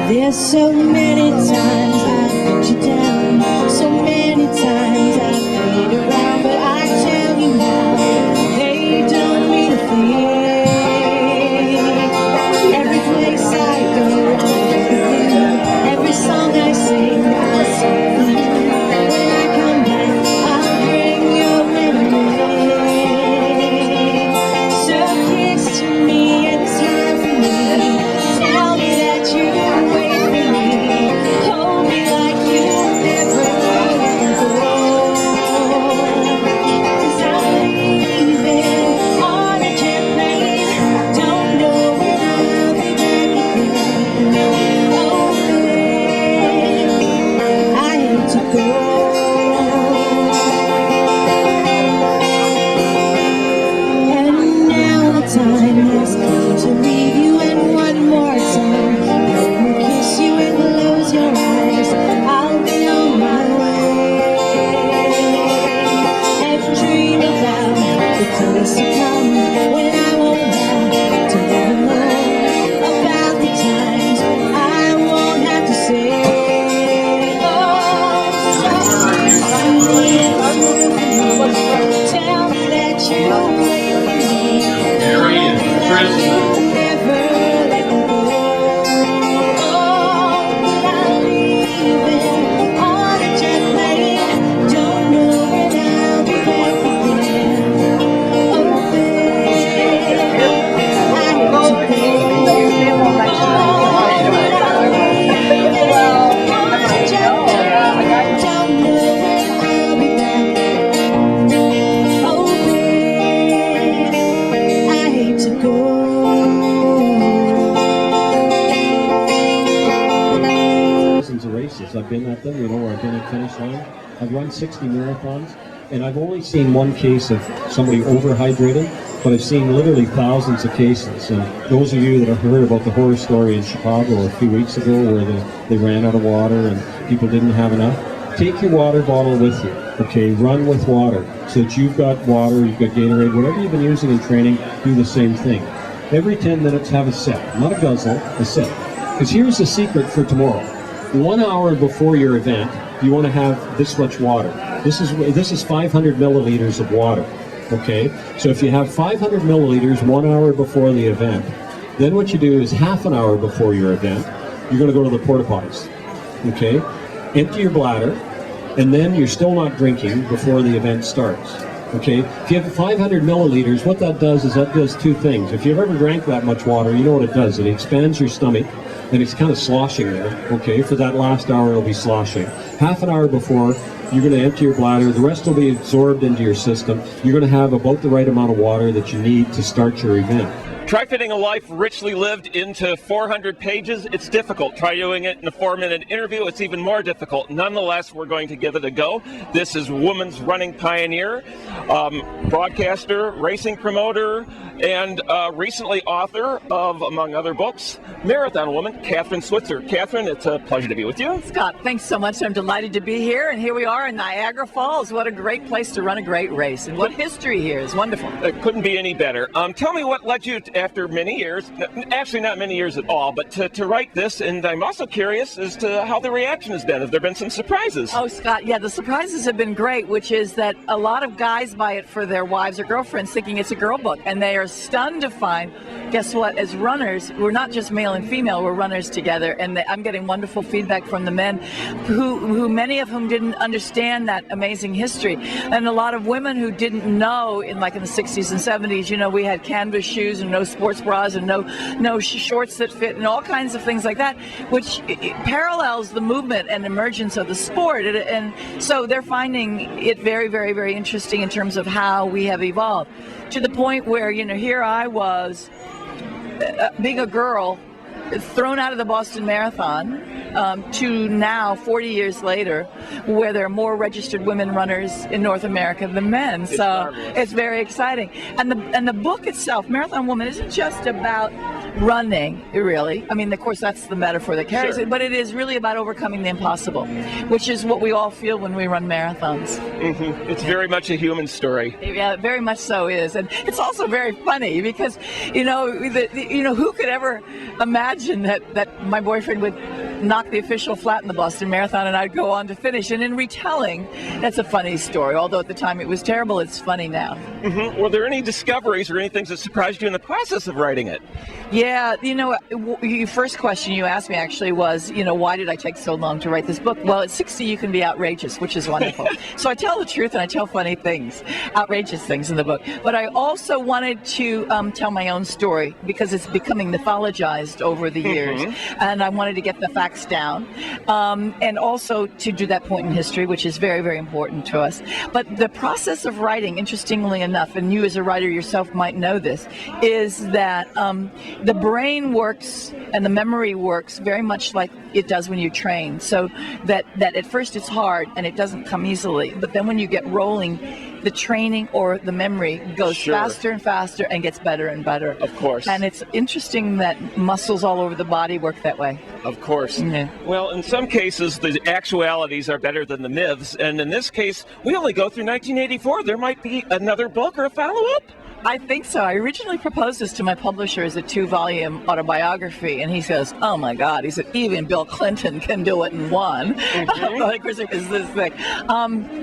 There's so many times I've put you down, so many times I've played around, but I tell you now, they don't mean a thing. Every place I go, every song I sing, I'll sing for you. When I come back, I'll bring your memory. So kiss to me and smile for me. Tell me that you wait for me. Hold me like you never let go. 'Cause I'm leaving on a jet plane. Don't know when I'll be back again. Oh, babe, I hate to go. And now the time has come to leave you, and one more time I'll kiss you and close your eyes. I'll be on my way and dream about the place to come when I won't have to live alone. About the times I won't have to say, oh, tell me that you wait for me. Mary and Chris. Never let go. Oh, but I'm leaving on a jet plane. Don't know when I'll be back again. Oh, babe, I hate to go. Oh, but I'm leaving on a jet plane. Don't know when I'll be back. Oh, babe, I hate to go. Thousands of races. I've been at them, where I've been at finish line. I've run 60 marathons, and I've only seen one case of somebody overhydrated, but I've seen literally thousands of cases. And those of you that have heard about the horror story in Chicago a few weeks ago where they ran out of water and people didn't have enough, take your water bottle with you, okay? Run with water so that you've got water, you've got Gatorade, whatever you've been using in training, do the same thing. Every 10 minutes have a sip, not a guzzle, a sip. Because here's the secret for tomorrow. 1 hour before your event, you want to have this much water. This is 500 milliliters of water, okay? So if you have 500 milliliters 1 hour before the event, then what you do is half an hour before your event, you're going to go to the porta potties, okay? Empty your bladder, and then you're still not drinking before the event starts, okay? If you have 500 milliliters, what that does is that does two things. If you've ever drank that much water, you know what it does. It expands your stomach, and it's kind of sloshing there, okay? For that last hour, it'll be sloshing. Half an hour before, you're going to empty your bladder. The rest will be absorbed into your system. You're going to have about the right amount of water that you need to start your event. Try fitting a life richly lived into 400 pages. It's difficult. Try doing it in a 4-minute interview. It's even more difficult. Nonetheless, we're going to give it a go. This is women's running pioneer, broadcaster, racing promoter, and recently author of, among other books, marathon woman, Kathrine Switzer. Kathrine, it's a pleasure to be with you. Scott, thanks so much. I'm delighted to be here, and here we are in Niagara Falls. What a great place to run a great race, and what history here is wonderful. It couldn't be any better. Tell me what led you to, after many years, actually not many years at all, but to write this, and I'm also curious as to how the reaction has been. Have there been some surprises? Oh, Scott, yeah, the surprises have been great, which is that a lot of guys buy it for their wives or girlfriends thinking it's a girl book, and they are stunned to find, guess what, as runners, we're not just male and female, we're runners together, and I'm getting wonderful feedback from the men who many of whom didn't understand that amazing history, and a lot of women who didn't know in the 60s and 70s, you know, we had canvas shoes and no sports bras and no shorts that fit and all kinds of things like that, which parallels the movement and emergence of the sport, and so they're finding it very, very, very interesting in terms of how we have evolved to the point where, you know, here I was being a girl thrown out of the Boston Marathon to now, 40 years later, where there are more registered women runners in North America than men. So it's very exciting. And the book itself, Marathon Woman, isn't just about running, really. I mean, of course, that's the metaphor that carries it, but it is really about overcoming the impossible, which is what we all feel when we run marathons. Mm-hmm. It's very much a human story. Yeah, it very much so is. And it's also very funny because, who could ever imagine that my boyfriend would knock the official flat in the Boston Marathon and I'd go on to finish. And in retelling, that's a funny story. Although at the time it was terrible, it's funny now. Mm-hmm. Were there any discoveries or any things that surprised you in the process of writing it? Yeah, your first question you asked me actually was, why did I take so long to write this book? Well, at 60 you can be outrageous, which is wonderful. So I tell the truth and I tell funny things, outrageous things in the book. But I also wanted to tell my own story because it's becoming mythologized over the years. And I wanted to get the facts down and also to do that point in history, which is very, very important to us. But the process of writing, interestingly enough, and you as a writer yourself might know this, is that the brain works and the memory works very much like it does when you train. So that at first it's hard and it doesn't come easily. But then when you get rolling, the training or the memory goes faster and faster and gets better and better. Of course. And it's interesting that muscles all over the body work that way. Of course. Yeah. Well, in some cases, the actualities are better than the myths. And in this case, we only go through 1984. There might be another book or a follow-up. I think so. I originally proposed this to my publisher as a 2-volume autobiography, and he says, "Oh my God!" He said, "Even Bill Clinton can do it in one." Like, is this thing?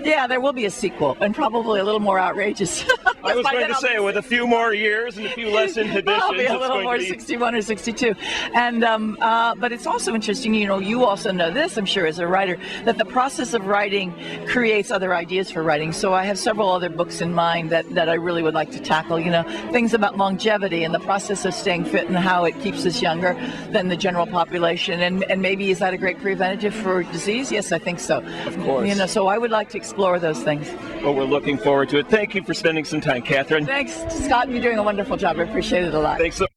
Yeah, there will be a sequel, and probably a little more outrageous. I was going to say, with a few more years and a few less inhibitions, I'll be a little more be 61 or 62. And but it's also interesting. You also know this, I'm sure, as a writer, that the process of writing creates other ideas for writing. So I have several other books in mind that I really would like to tackle. Things about longevity and the process of staying fit and how it keeps us younger than the general population. And maybe is that a great preventative for disease? Yes, I think so. Of course. So I would like to explore those things. Well, we're looking forward to it. Thank you for spending some time, Kathrine. Thanks, Scott. You're doing a wonderful job. I appreciate it a lot. Thanks so